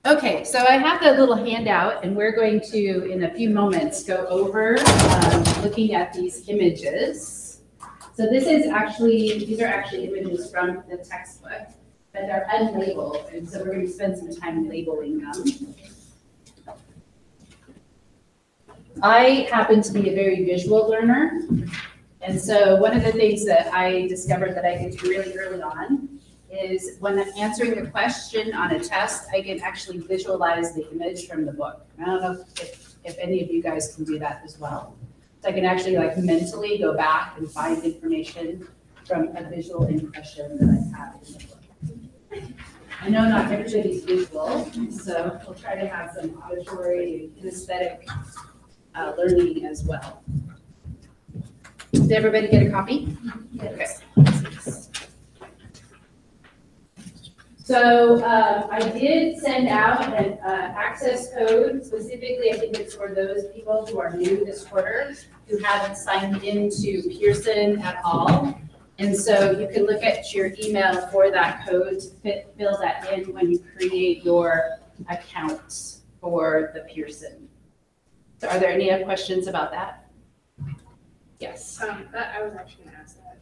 Okay, so I have the little handout, and we're going to, in a few moments, go over looking at these images. So this is actually, these are actually images from the textbook, but they're unlabeled, and so we're going to spend some time labeling them. I happen to be a very visual learner, and so one of the things that I discovered that I could do really early on is when I'm answering a question on a test, I can actually visualize the image from the book. I don't know if any of you guys can do that as well. So I can actually like mentally go back and find information from a visual impression that I have in the book. I know not everybody's visual, so we'll try to have some auditory and kinesthetic learning as well. Did everybody get a copy? Yes. Okay. So I did send out an access code. Specifically, I think it's for those people who are new this quarter, who haven't signed into Pearson at all. And so you can look at your email for that code to fill that in when you create your account for the Pearson. So are there any other questions about that? Yes. I was actually going to ask that.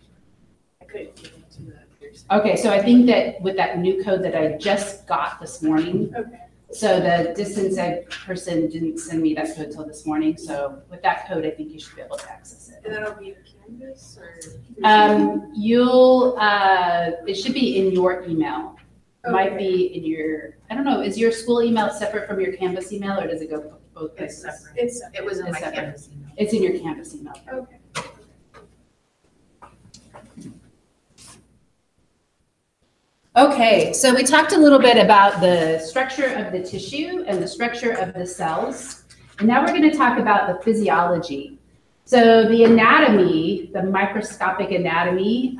I couldn't get into the Pearson. Okay, so I think that with that new code that I just got this morning, okay. So the distance ed person didn't send me that code till this morning. So with that code, I think you should be able to access it. And that'll be in Canvas or? It should be in your email. It might be in your, I don't know, is your school email separate from your Canvas email or does it go both places? It's separate. It's separate. It was in It's my separate. Canvas email. It's in your Canvas email. Okay. Okay, so we talked a little bit about the structure of the tissue and the structure of the cells. And now we're going to talk about the physiology. So the anatomy, the microscopic anatomy,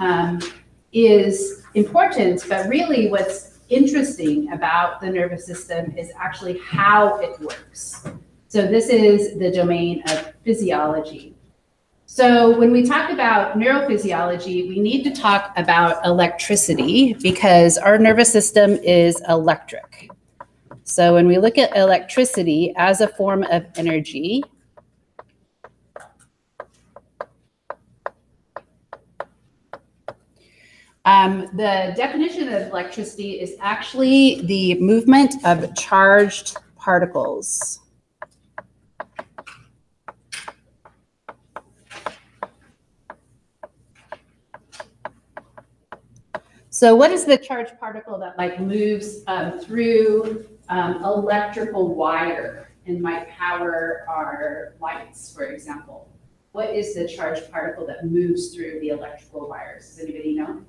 is important, but really what's interesting about the nervous system is actually how it works. So this is the domain of physiology. So when we talk about neurophysiology, we need to talk about electricity because our nervous system is electric. So when we look at electricity as a form of energy, the definition of electricity is actually the movement of charged particles. So what is the charged particle that like moves through electrical wire and might power our lights, for example? What is the charged particle that moves through the electrical wires? Does anybody know?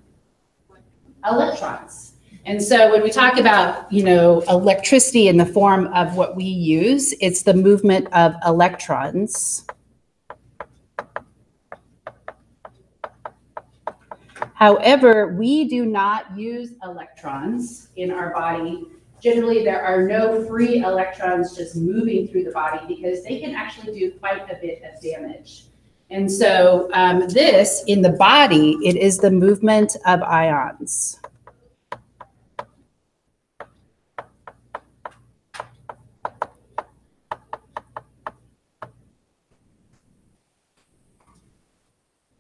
Electrons. And so when we talk about, you know, electricity in the form of what we use, it's the movement of electrons. However, we do not use electrons in our body. Generally, there are no free electrons just moving through the body because they can actually do quite a bit of damage. And so this, in the body, it is the movement of ions.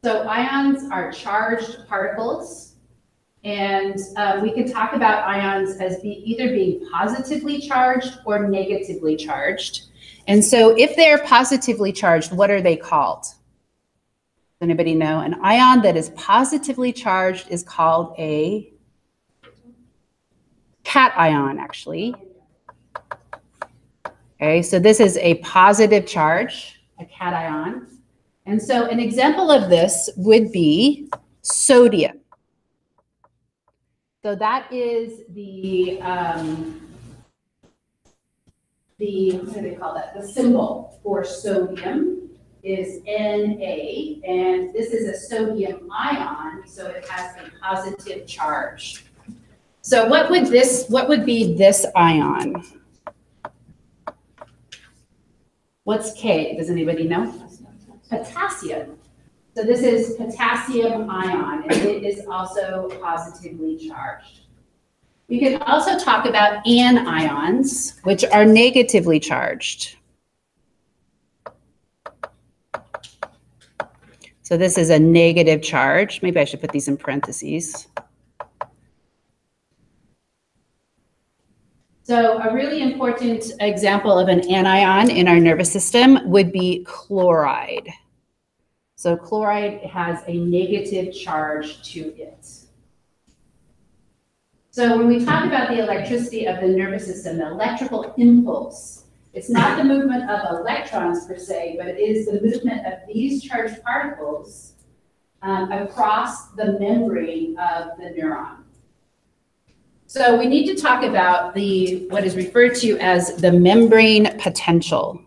So ions are charged particles, and we can talk about ions as either being positively charged or negatively charged. And so if they're positively charged, what are they called? Does anybody know? An ion that is positively charged is called a cation, actually. Okay, so this is a positive charge, a cation. And so an example of this would be sodium. So that is the what do they call that? The symbol for sodium is Na, and this is a sodium ion, so it has a positive charge. So what would be this ion? What's K? Does anybody know? Potassium. So this is potassium ion, and it is also positively charged. We can also talk about anions, which are negatively charged. So this is a negative charge. Maybe I should put these in parentheses. So a really important example of an anion in our nervous system would be chloride. So chloride has a negative charge to it. So when we talk about the electricity of the nervous system, the electrical impulse, it's not the movement of electrons per se, but it is the movement of these charged particles across the membrane of the neuron. So we need to talk about what is referred to as the membrane potential.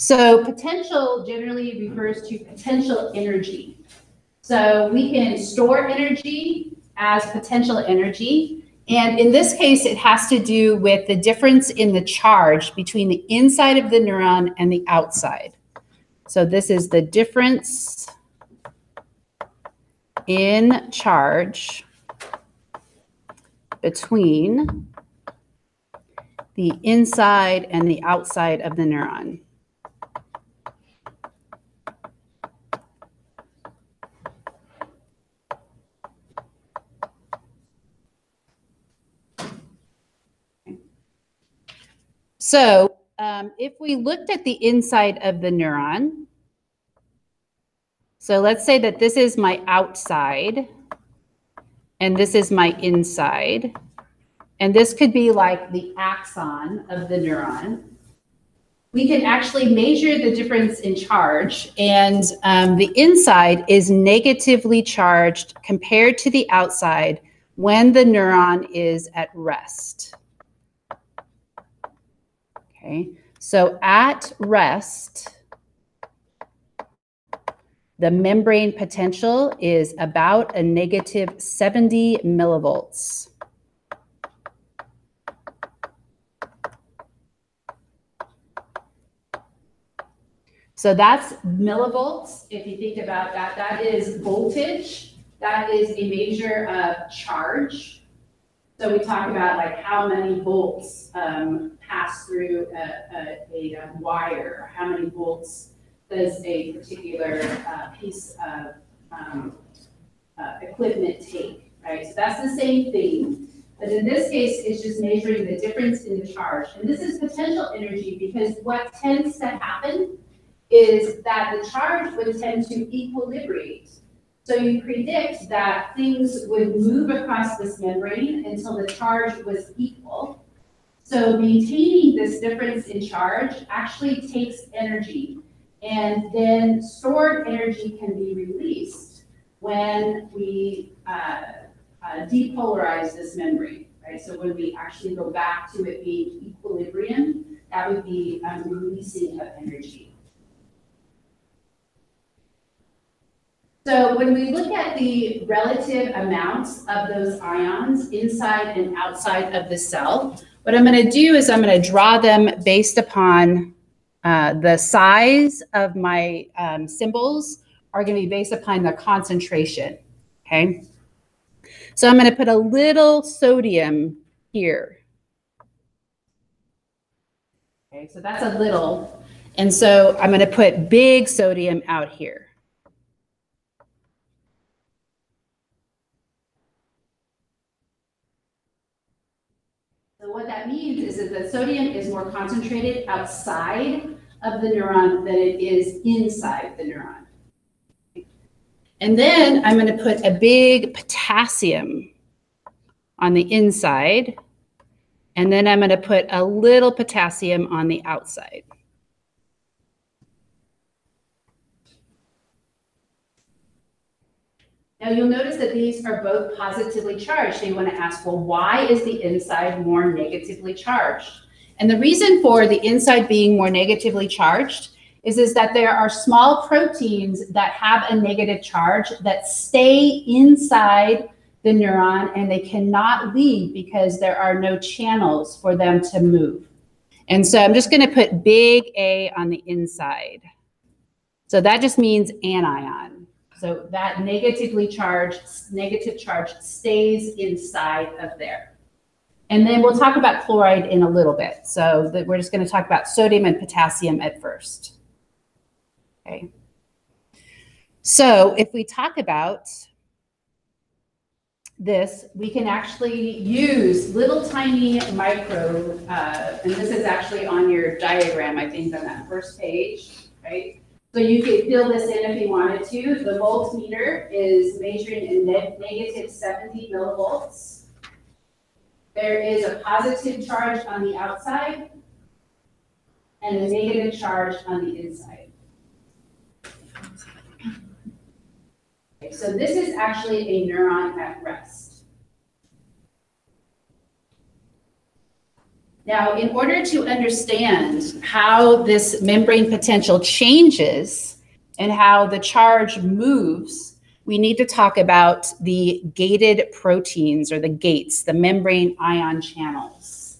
So potential generally refers to potential energy. So we can store energy as potential energy. And in this case, it has to do with the difference in the charge between the inside of the neuron and the outside. So this is the difference in charge between the inside and the outside of the neuron. So if we looked at the inside of the neuron, so let's say that this is my outside and this is my inside, and this could be like the axon of the neuron. We can actually measure the difference in charge, and the inside is negatively charged compared to the outside when the neuron is at rest. Okay, so at rest, the membrane potential is about a negative 70 millivolts. So that's millivolts. If you think about that, that is voltage. That is a measure of charge. So we talk about like how many volts pass through a wire, how many volts does a particular piece of equipment take, right? So that's the same thing, but in this case, it's just measuring the difference in the charge. And this is potential energy because what tends to happen is that the charge would tend to equilibrate. So you predict that things would move across this membrane until the charge was equal. So maintaining this difference in charge actually takes energy, and then stored energy can be released when we depolarize this membrane, right? So when we actually go back to it being equilibrium, that would be releasing of energy. So when we look at the relative amounts of those ions inside and outside of the cell, what I'm going to do is I'm going to draw them based upon the size of my symbols are going to be based upon the concentration, okay? So I'm going to put a little sodium here. Okay, so that's a little. And so I'm going to put big sodium out here. So what that means is that the sodium is more concentrated outside of the neuron than it is inside the neuron. And then I'm going to put a big potassium on the inside, and then I'm going to put a little potassium on the outside. Now you'll notice that these are both positively charged. So you want to ask, well, why is the inside more negatively charged? And the reason for the inside being more negatively charged is that there are small proteins that have a negative charge that stay inside the neuron and they cannot leave because there are no channels for them to move. And so I'm just going to put big A on the inside. So that just means anion. So that negative charge stays inside of there. And then we'll talk about chloride in a little bit. So we're just going to talk about sodium and potassium at first. Okay. So if we talk about this, we can actually use little tiny micro, and this is actually on your diagram, I think, on that first page, right? So you could fill this in if you wanted to. The voltmeter is measuring in negative 70 millivolts. There is a positive charge on the outside and a negative charge on the inside. Okay, so this is actually a neuron at rest. Now, in order to understand how this membrane potential changes and how the charge moves, we need to talk about the gated proteins, or the gates, the membrane ion channels.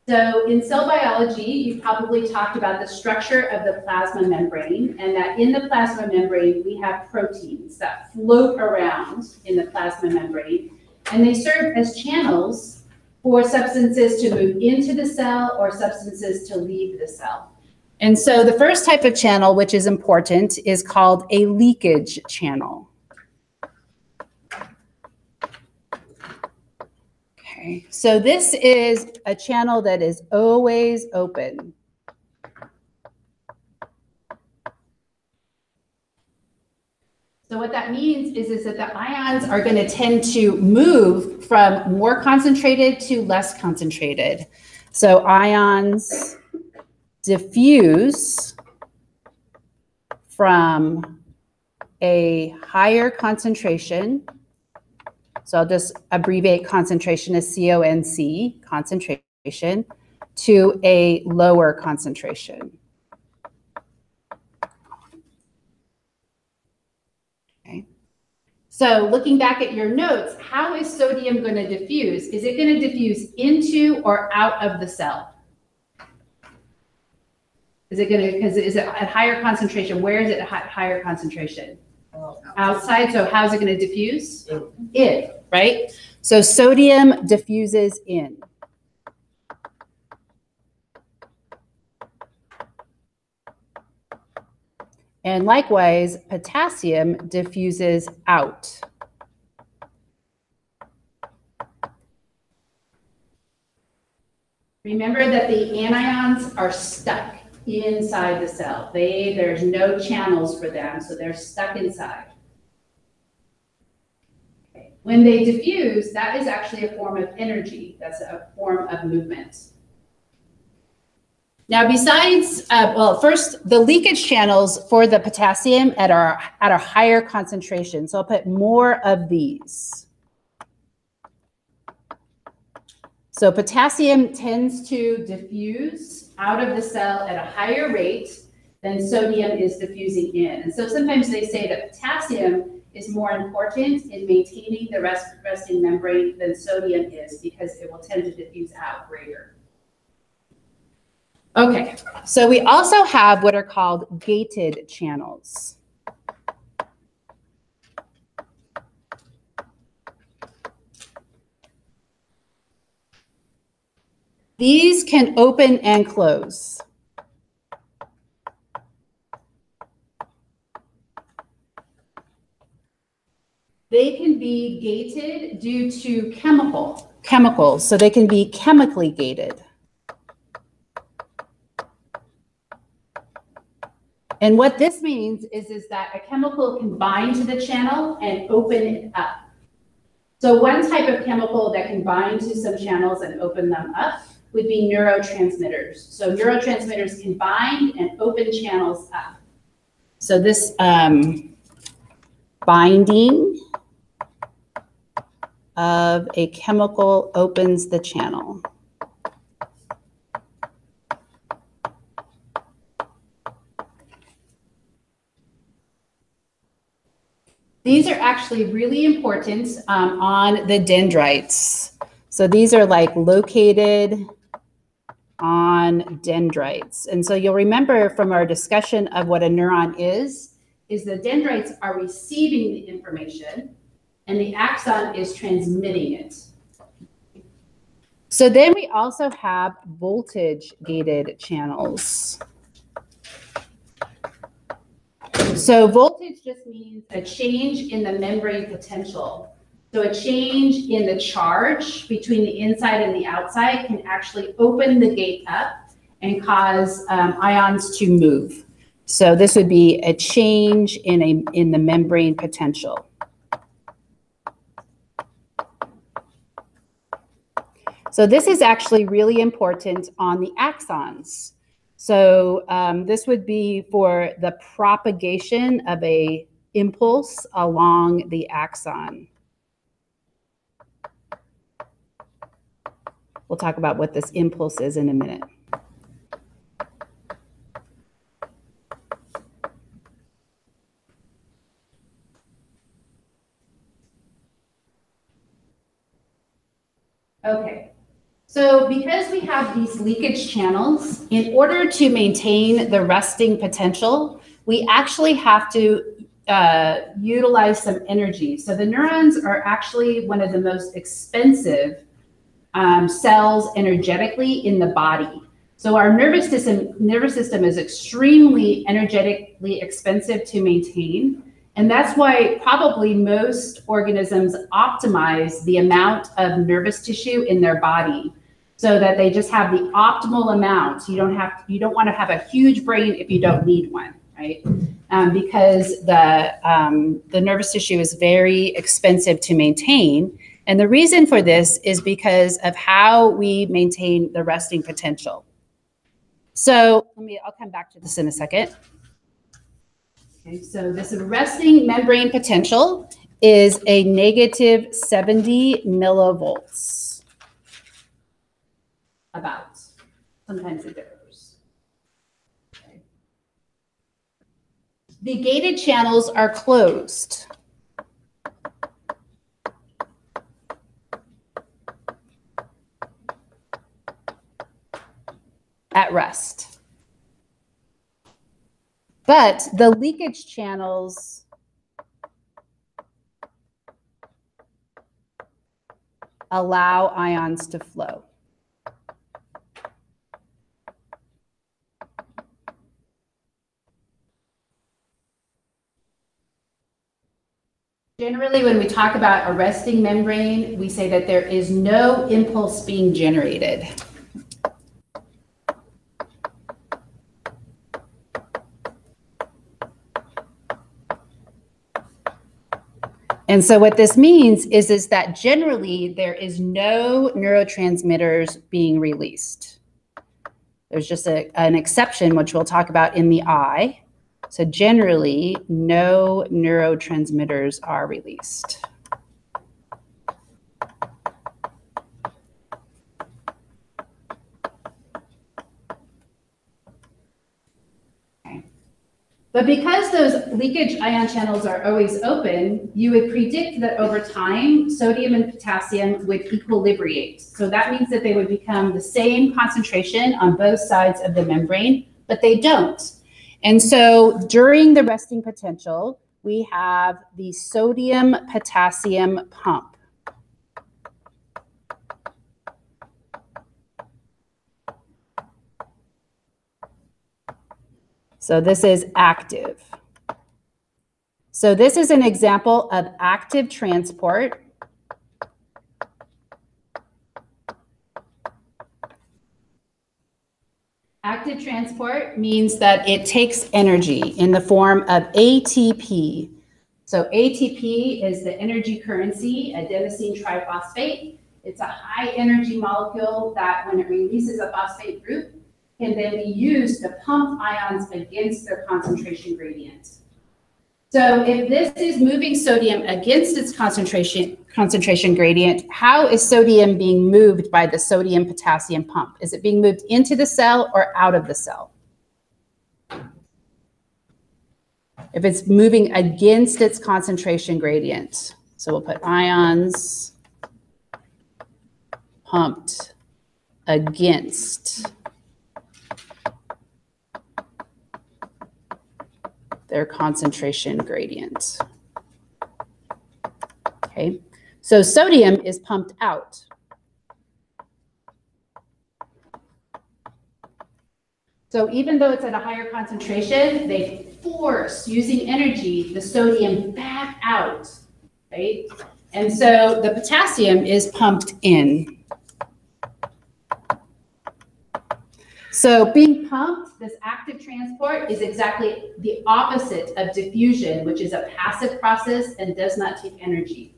So in cell biology, you've probably talked about the structure of the plasma membrane, and that in the plasma membrane, we have proteins that float around in the plasma membrane, and they serve as channels for substances to move into the cell or substances to leave the cell. And so the first type of channel, which is important, is called a leakage channel. Okay, so this is a channel that is always open. So what that means is that the ions are going to tend to move from more concentrated to less concentrated. So ions diffuse from a higher concentration. So I'll just abbreviate concentration as CONC, concentration, to a lower concentration. Okay. So looking back at your notes, how is sodium going to diffuse? Is it going to diffuse into or out of the cell? Is it going to, because is it at higher concentration? Where is it at higher concentration? Outside. So how's it going to diffuse? In, right? So sodium diffuses in. And likewise, potassium diffuses out. Remember that the anions are stuck inside the cell. There's no channels for them, so they're stuck inside. Okay. When they diffuse, that is actually a form of energy. That's a form of movement. Now, besides, well, first, the leakage channels for the potassium at our higher concentration. So I'll put more of these. So potassium tends to diffuse out of the cell at a higher rate than sodium is diffusing in. And so sometimes they say that potassium is more important in maintaining the resting membrane than sodium is, because it will tend to diffuse out greater. Okay, so we also have what are called gated channels. These can open and close. They can be gated due to chemicals, so they can be chemically gated. And what this means is that a chemical can bind to the channel and open it up. So one type of chemical that can bind to some channels and open them up would be neurotransmitters. So neurotransmitters can bind and open channels up. So this binding of a chemical opens the channel. These are actually really important on the dendrites. So these are like located on dendrites. And so you'll remember from our discussion of what a neuron is the dendrites are receiving the information and the axon is transmitting it. So then we also have voltage gated channels. So voltage just means a change in the membrane potential. So a change in the charge between the inside and the outside can actually open the gate up and cause ions to move. So this would be a change in the membrane potential. So this is actually really important on the axons. So this would be for the propagation of a impulse along the axon. We'll talk about what this impulse is in a minute. Okay, so because we have these leakage channels, in order to maintain the resting potential, we actually have to utilize some energy. So the neurons are actually one of the most expensive cells energetically in the body. So our nervous system is extremely energetically expensive to maintain. And that's why probably most organisms optimize the amount of nervous tissue in their body so that they just have the optimal amount. You don't want to have a huge brain if you don't need one, right? Because the nervous tissue is very expensive to maintain. And the reason for this is because of how we maintain the resting potential. So I'll come back to this in a second. Okay, so this resting membrane potential is a negative 70 millivolts. About. Sometimes it differs. Okay. The gated channels are closed. At rest. But the leakage channels allow ions to flow. Generally, when we talk about a resting membrane, we say that there is no impulse being generated. And so what this means is that generally there is no neurotransmitters being released. There's just an exception, which we'll talk about in the eye. So generally, no neurotransmitters are released. But because those leakage ion channels are always open, you would predict that over time, sodium and potassium would equilibrate. So that means that they would become the same concentration on both sides of the membrane, but they don't. And so during the resting potential, we have the sodium-potassium pump. So this is active. So this is an example of active transport. Active transport means that it takes energy in the form of ATP. So ATP is the energy currency, adenosine triphosphate. It's a high energy molecule that when it releases a phosphate group, can then be used to pump ions against their concentration gradient. So if this is moving sodium against its concentration gradient, how is sodium being moved by the sodium-potassium pump? Is it being moved into the cell or out of the cell? If it's moving against its concentration gradient, so we'll put ions pumped against their concentration gradient. Okay, so sodium is pumped out. So even though it's at a higher concentration, they force, using energy, the sodium back out, right? And so the potassium is pumped in. So being pumped, this active transport, is exactly the opposite of diffusion, which is a passive process and does not take energy.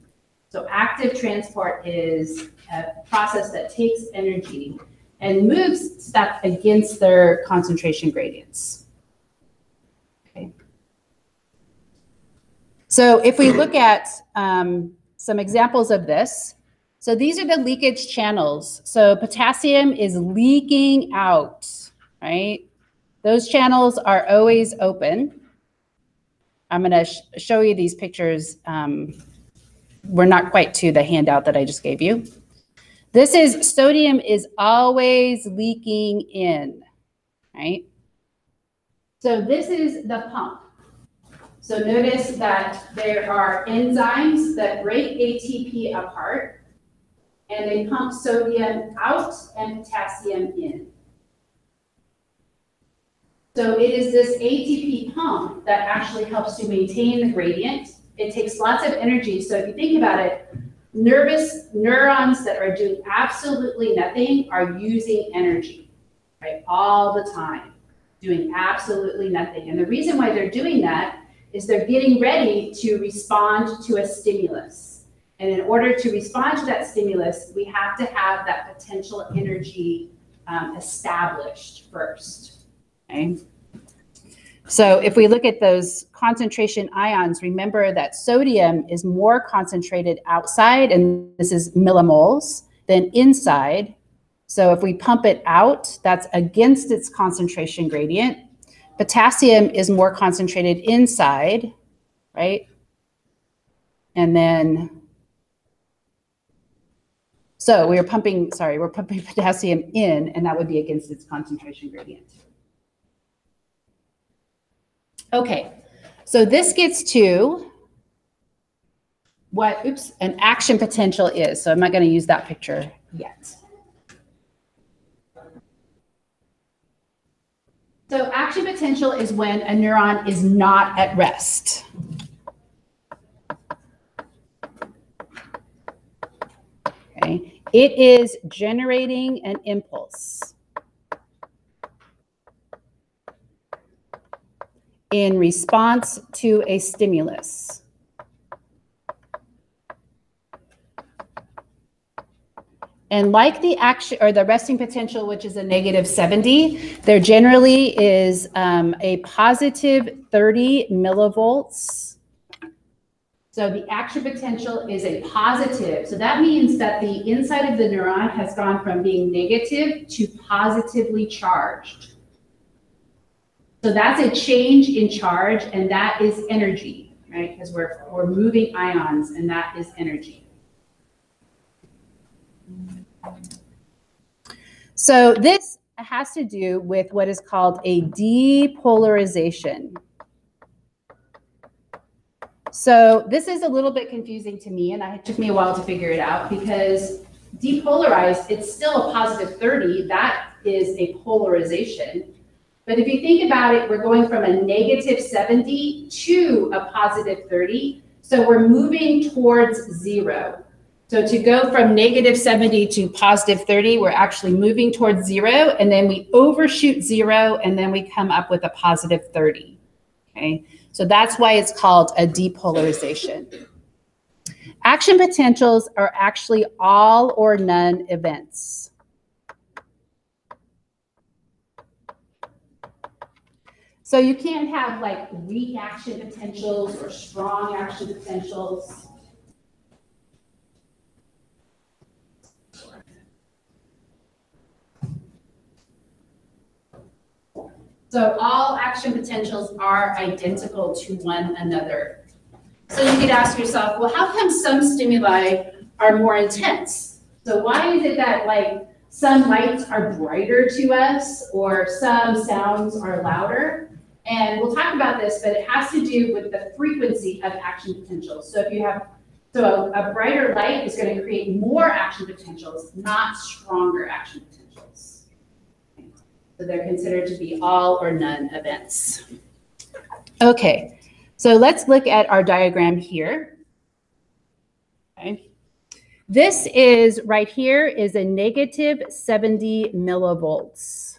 So active transport is a process that takes energy and moves stuff against their concentration gradients. Okay. So if we look at some examples of this, so these are the leakage channels. So potassium is leaking out, right? Those channels are always open. I'm going to show you these pictures. We're not quite to the handout that I just gave you. This is sodium is always leaking in, right? So this is the pump. So notice that there are enzymes that break ATP apart, and they pump sodium out and potassium in. So it is this ATP pump that actually helps to maintain the gradient. It takes lots of energy. So if you think about it, neurons that are doing absolutely nothing are using energy, right? All the time, doing absolutely nothing. And the reason why they're doing that is they're getting ready to respond to a stimulus. And in order to respond to that stimulus, we have to have that potential energy established first, okay? So if we look at those concentration ions, remember that sodium is more concentrated outside, and this is millimoles, than inside. So if we pump it out, that's against its concentration gradient. Potassium is more concentrated inside, right? And then, so we're pumping potassium in, and that would be against its concentration gradient. Okay, so this gets to what, an action potential is. So I'm not going to use that picture yet. So action potential is when a neuron is not at rest. Okay, it is generating an impulse in response to a stimulus. And like the action or the resting potential, which is a -70, there generally is a positive 30 millivolts. So the action potential is a positive. So that means that the inside of the neuron has gone from being negative to positively charged. So that's a change in charge, and that is energy, right? Because we're moving ions, and that is energy. So this has to do with what is called a depolarization. So this is a little bit confusing to me, and it took me a while to figure it out, because depolarized, it's still a positive 30. That is a polarization. But if you think about it, we're going from a -70 to a positive 30. So we're moving towards 0. So to go from -70 to positive 30, we're actually moving towards 0, and then we overshoot 0, and then we come up with a positive 30, okay? So that's why it's called a depolarization. Action potentials are actually all or none events. So you can't have like weak action potentials or strong action potentials. So all action potentials are identical to one another. So you could ask yourself, well, how come some stimuli are more intense? So why is it that like some lights are brighter to us or some sounds are louder? And we'll talk about this, but it has to do with the frequency of action potentials. So if you have, so a brighter light is going to create more action potentials, not stronger action potentials. So they're considered to be all or none events. Okay, so let's look at our diagram here. Okay. This is right here is a negative 70 millivolts.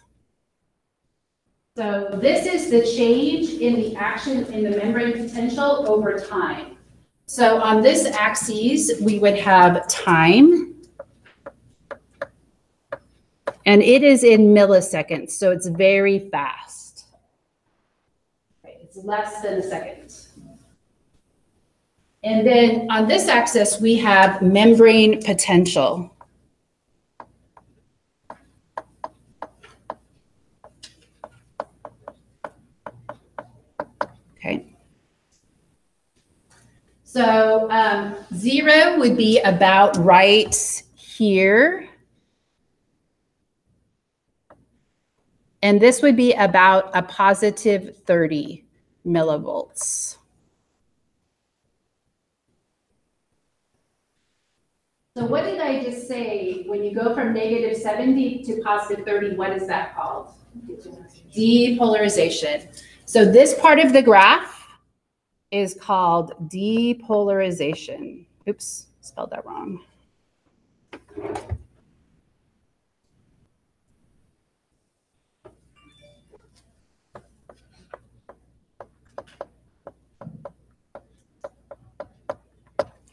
So this is the change in the action in the membrane potential over time. So on this axis, we would have time. And it is in milliseconds, so it's very fast. Right, it's less than a second. And then on this axis, we have membrane potential. Okay. So 0 would be about right here. And this would be about a positive 30 millivolts. So what did I just say? When you go from negative 70 to positive 30, what is that called? Depolarization. So this part of the graph is called depolarization. Oops, spelled that wrong.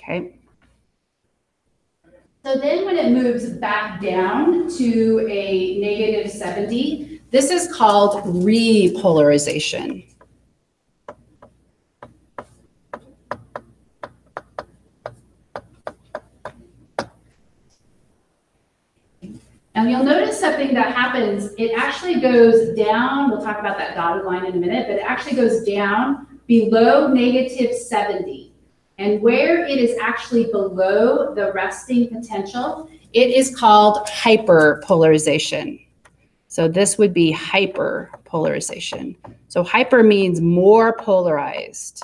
Okay. So then when it moves back down to a negative 70, this is called repolarization. And you'll notice something that happens, it actually goes down, we'll talk about that dotted line in a minute, but it actually goes down below negative 70. And where it is actually below the resting potential, it is called hyperpolarization. So this would be hyperpolarization. So hyper means more polarized.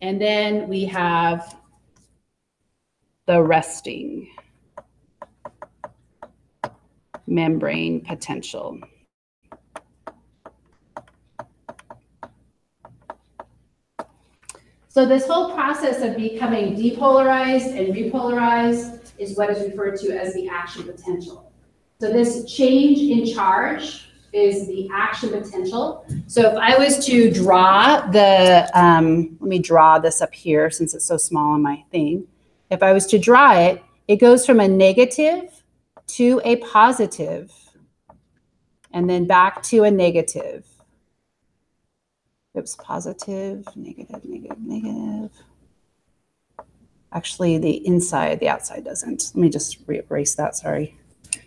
And then we have the resting membrane potential. So this whole process of becoming depolarized and repolarized is what is referred to as the action potential. So this change in charge is the action potential. So if I was to draw the, let me draw this up here since it's so small on my thing. If I was to draw it, it goes from a negative to a positive and then back to a negative. Oops, positive, negative, negative, negative. Actually, the inside, the outside doesn't. Let me just erase that, sorry.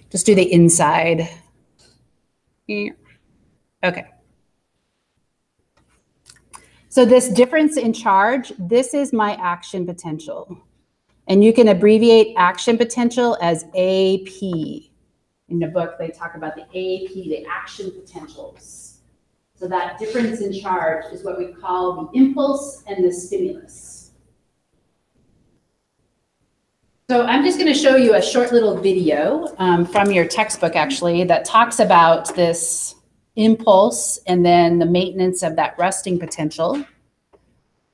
Just do the inside. Okay. So this difference in charge, this is my action potential. And you can abbreviate action potential as AP. In the book, they talk about the AP, the action potentials. So that difference in charge is what we call the impulse and the stimulus. So I'm just going to show you a short little video from your textbook, actually, that talks about this impulse and then the maintenance of that resting potential.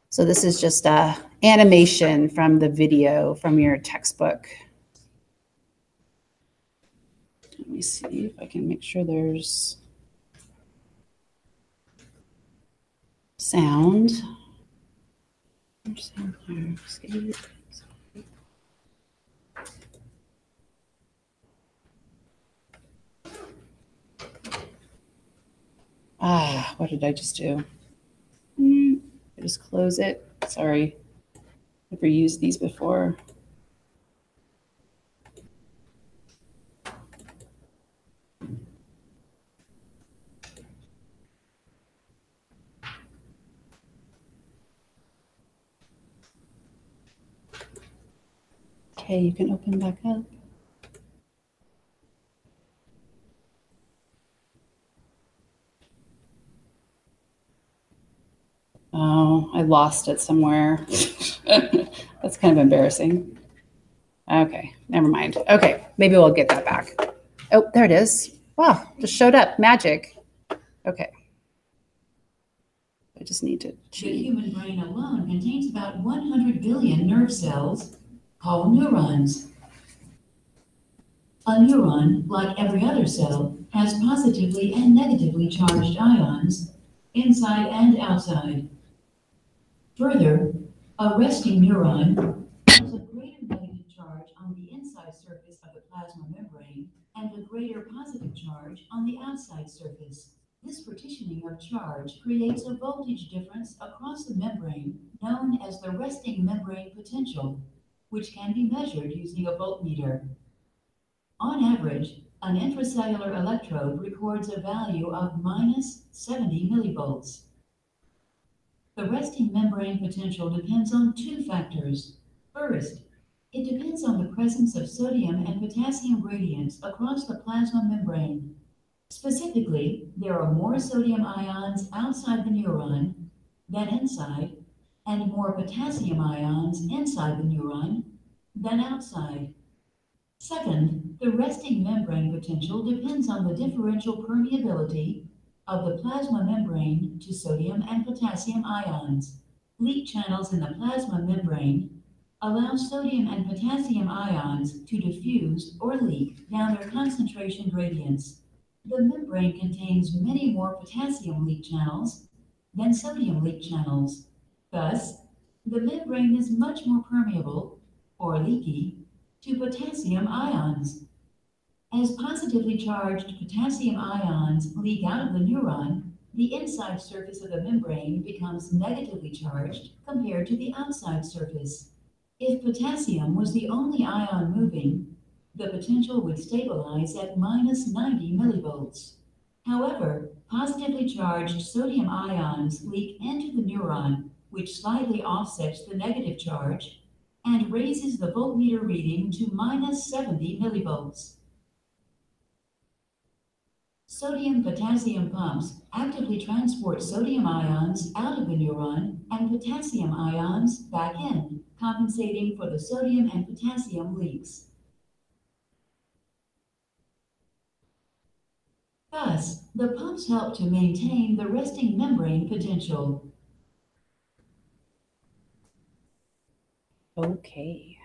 So this is just an animation from the video from your textbook. Let me see if I can make sure there's sound. Ah, what did I just do? I just close it. Sorry, never used these before. Okay, you can open back up. Oh, I lost it somewhere. That's kind of embarrassing. Okay, never mind. Okay, maybe we'll get that back. Oh, there it is. Wow, just showed up. Magic. Okay. I just need to The change. human brain alone contains about 100 billion nerve cells called neurons. A neuron, like every other cell, has positively and negatively charged ions inside and outside. Further, a resting neuron has a greater negative charge on the inside surface of the plasma membrane and a greater positive charge on the outside surface. This partitioning of charge creates a voltage difference across the membrane known as the resting membrane potential, which can be measured using a voltmeter. On average, an intracellular electrode records a value of minus 70 millivolts. The resting membrane potential depends on two factors. First, it depends on the presence of sodium and potassium gradients across the plasma membrane. Specifically, there are more sodium ions outside the neuron than inside, and more potassium ions inside the neuron than outside. Second, the resting membrane potential depends on the differential permeability of the plasma membrane to sodium and potassium ions. Leak channels in the plasma membrane allow sodium and potassium ions to diffuse or leak down their concentration gradients. The membrane contains many more potassium leak channels than sodium leak channels. Thus, the membrane is much more permeable, or leaky, to potassium ions. As positively charged potassium ions leak out of the neuron, the inside surface of the membrane becomes negatively charged compared to the outside surface. If potassium was the only ion moving, the potential would stabilize at minus 90 millivolts. However, positively charged sodium ions leak into the neuron, which slightly offsets the negative charge and raises the voltmeter reading to minus 70 millivolts. Sodium-potassium pumps actively transport sodium ions out of the neuron and potassium ions back in, compensating for the sodium and potassium leaks. Thus, the pumps help to maintain the resting membrane potential. Okay.